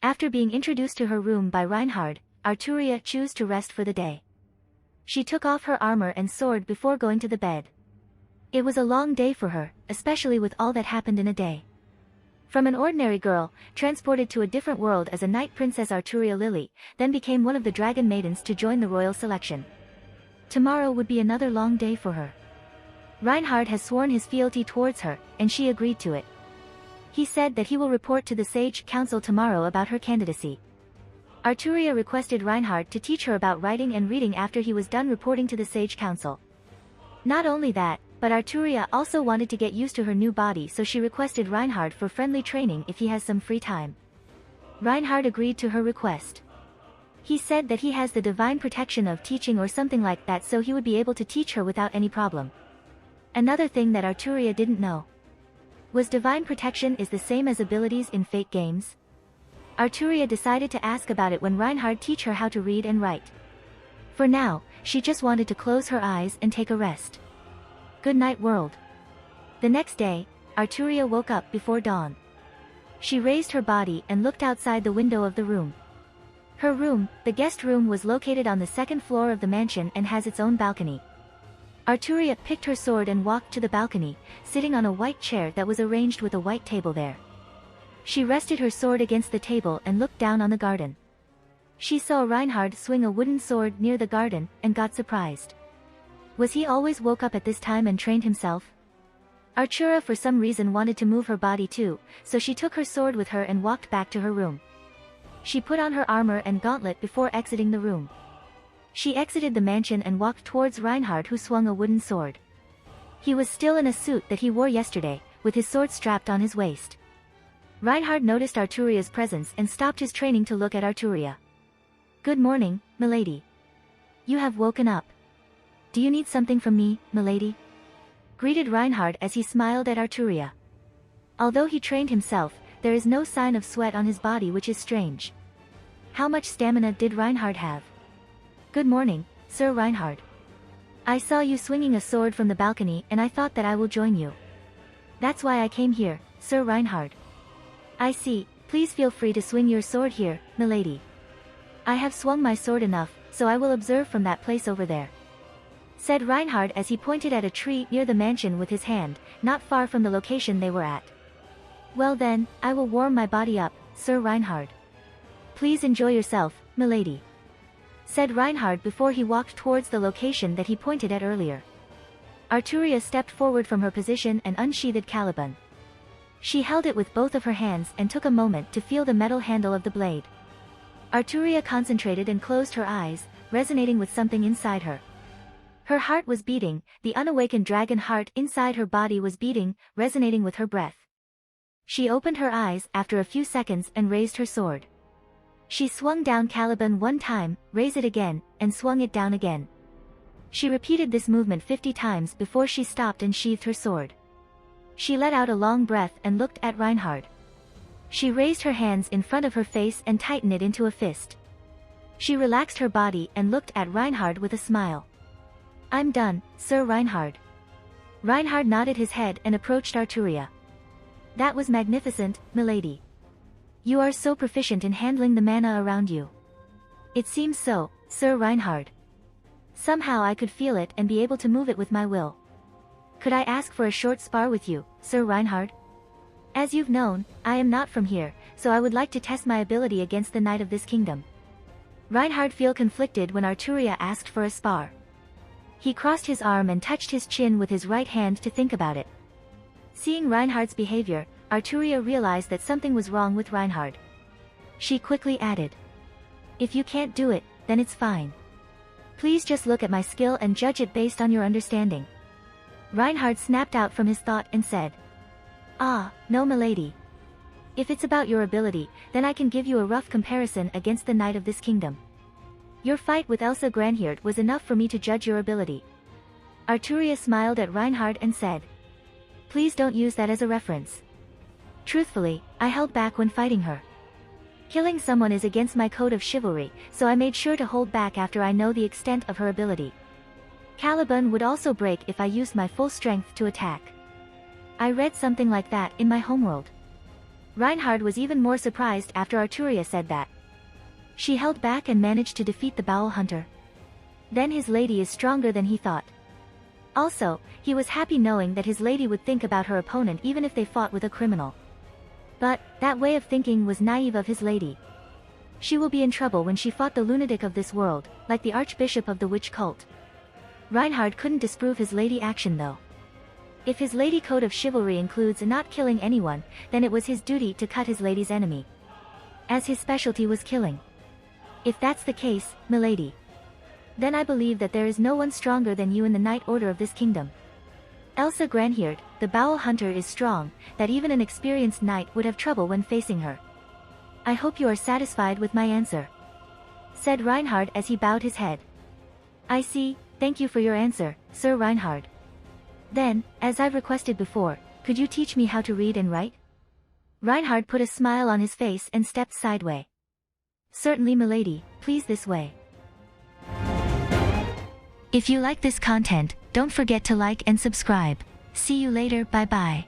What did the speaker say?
After being introduced to her room by Reinhard, Artoria chose to rest for the day. She took off her armor and sword before going to the bed. It was a long day for her, especially with all that happened in a day. From an ordinary girl, transported to a different world as a night princess, Artoria Lily then became one of the dragon maidens to join the royal selection. Tomorrow would be another long day for her. Reinhard has sworn his fealty towards her, and she agreed to it. He said that he will report to the Sage Council tomorrow about her candidacy. Artoria requested Reinhard to teach her about writing and reading after he was done reporting to the Sage Council. Not only that, but Artoria also wanted to get used to her new body, so she requested Reinhard for friendly training if he has some free time. Reinhard agreed to her request. He said that he has the divine protection of teaching or something like that, so he would be able to teach her without any problem. Another thing that Artoria didn't know was divine protection is the same as abilities in Fate games. Artoria decided to ask about it when Reinhard teach her how to read and write. For now, she just wanted to close her eyes and take a rest. Good night, world. The next day, Artoria woke up before dawn. She raised her body and looked outside the window of the room. Her room, the guest room, was located on the second floor of the mansion and has its own balcony. Artoria picked her sword and walked to the balcony, sitting on a white chair that was arranged with a white table there. She rested her sword against the table and looked down on the garden. She saw Reinhard swing a wooden sword near the garden and got surprised. Was he always woke up at this time and trained himself? Artoria for some reason wanted to move her body too, so she took her sword with her and walked back to her room. She put on her armor and gauntlet before exiting the room. She exited the mansion and walked towards Reinhard, who swung a wooden sword. He was still in a suit that he wore yesterday, with his sword strapped on his waist. Reinhard noticed Artoria's presence and stopped his training to look at Artoria. "Good morning, milady. You have woken up. Do you need something from me, milady?" greeted Reinhard as he smiled at Artoria. Although he trained himself, there is no sign of sweat on his body, which is strange. How much stamina did Reinhard have? "Good morning, Sir Reinhard. I saw you swinging a sword from the balcony and I thought that I will join you. That's why I came here, Sir Reinhard." "I see, please feel free to swing your sword here, milady. I have swung my sword enough, so I will observe from that place over there," said Reinhard as he pointed at a tree near the mansion with his hand, not far from the location they were at. "Well then, I will warm my body up, Sir Reinhard. Please enjoy yourself, milady," said Reinhard before he walked towards the location that he pointed at earlier. Artoria stepped forward from her position and unsheathed Caliban. She held it with both of her hands and took a moment to feel the metal handle of the blade. Artoria concentrated and closed her eyes, resonating with something inside her. Her heart was beating, the unawakened dragon heart inside her body was beating, resonating with her breath. She opened her eyes after a few seconds and raised her sword. She swung down Caliban one time, raised it again, and swung it down again. She repeated this movement 50 times before she stopped and sheathed her sword. She let out a long breath and looked at Reinhard. She raised her hands in front of her face and tightened it into a fist. She relaxed her body and looked at Reinhard with a smile. "I'm done, Sir Reinhard." Reinhard nodded his head and approached Artoria. "That was magnificent, milady. You are so proficient in handling the mana around you." "It seems so, Sir Reinhard. Somehow I could feel it and be able to move it with my will. Could I ask for a short spar with you, Sir Reinhard? As you've known, I am not from here, so I would like to test my ability against the knight of this kingdom." Reinhard felt conflicted when Artoria asked for a spar. He crossed his arm and touched his chin with his right hand to think about it. Seeing Reinhard's behavior, Artoria realized that something was wrong with Reinhard. She quickly added, "If you can't do it, then it's fine. Please just look at my skill and judge it based on your understanding." Reinhard snapped out from his thought and said, "Ah, no milady. If it's about your ability, then I can give you a rough comparison against the knight of this kingdom. Your fight with Elsa Granhirt was enough for me to judge your ability." Artoria smiled at Reinhard and said, "Please don't use that as a reference. Truthfully, I held back when fighting her. Killing someone is against my code of chivalry, so I made sure to hold back after I know the extent of her ability. Caliban would also break if I used my full strength to attack. I read something like that in my homeworld." Reinhard was even more surprised after Artoria said that. She held back and managed to defeat the Bowel Hunter. Then his lady is stronger than he thought. Also, he was happy knowing that his lady would think about her opponent even if they fought with a criminal. But, that way of thinking was naive of his lady. She will be in trouble when she fought the lunatic of this world, like the archbishop of the witch cult. Reinhard couldn't disprove his lady action though. If his lady code of chivalry includes not killing anyone, then it was his duty to cut his lady's enemy. As his specialty was killing. If that's the case, milady. Then I believe that there is no one stronger than you in the Knight Order of this kingdom. Elsa Granhierd, the Bowel Hunter is strong, that even an experienced knight would have trouble when facing her. I hope you are satisfied with my answer, said Reinhard as he bowed his head. I see, thank you for your answer, Sir Reinhard. Then, as I've requested before, could you teach me how to read and write? Reinhard put a smile on his face and stepped sideway. Certainly milady, please this way. If you like this content, don't forget to like and subscribe. See you later, bye bye.